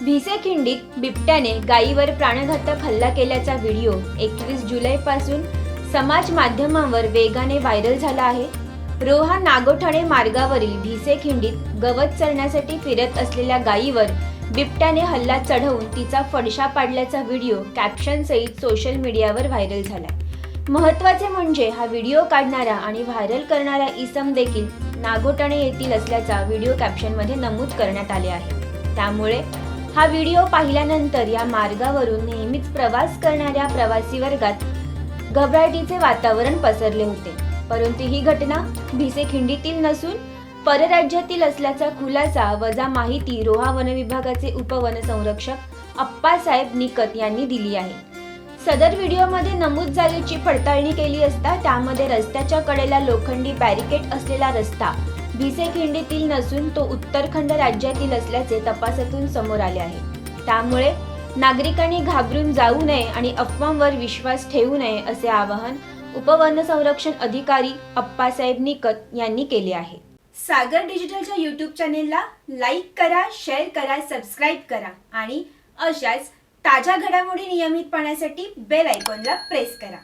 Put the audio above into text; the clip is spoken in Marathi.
भिसेखिंडीत बिबट्याने गायीवर प्राणघातक हल्ला केल्याचा व्हिडिओ 21 जुलैपासून समाज माध्यमांवर वेगाने व्हायरल झाला आहे। रोहा नागोठाणे मार्गावरील भिसेखिंडीत गवत चरण्यासाठी फिरत असलेल्या गायीवर बिबट्याने हल्ला चढवून तिचा फडशा पाडल्याचा व्हिडिओ कॅप्शन सहित सोशल मीडियावर व्हायरल झालाय। महत्त्वाचे म्हणजे हा व्हिडिओ काढणारा आणि व्हायरल करणारा इसम देखील नागोठाणे येथील असल्याचा व्हिडिओ कॅप्शनमध्ये नमूद करण्यात आले आहे। त्यामुळे हा व्हिडिओ पाहिल्यानंतर या मार्गावरून नेहमीच प्रवास करणाऱ्या प्रवासी वर्गात घबराटीचे वातावरण पसरले होते। परंतु ही घटना भिसेखिंडीतील नसून परराज्यातील असल्याचा खुलासा वजा माहिती रोहा वनविभागाचे उपवनसंरक्षक अप्पासाहेब निकत यांनी दिली आहे। सदर व्हिडिओमध्ये नमूद जागेची पडताळणी केली असता त्यामध्ये रस्त्याच्या कडेला लोखंडी बॅरिकेड असलेला रस्ता भिसेखिंडीतील नसून तो उत्तराखंड राज्यातील असल्याचे तपासातून समोर आले आहे। त्यामुळे नागरिकांनी घाबरून जाऊ नये आणि अफवांवर विश्वास ठेवू नये असे आवाहन उपवनसंरक्षण अधिकारी अप्पासाहेब निकत यांनी केले आहे। सागर डिजिटलच्या YouTube चॅनेलला लाईक करा, शेअर करा, सबस्क्राईब करा आणि अशाच ताज्या घडामोडी नियमित पाहण्यासाठी बेल आयकॉनला प्रेस करा।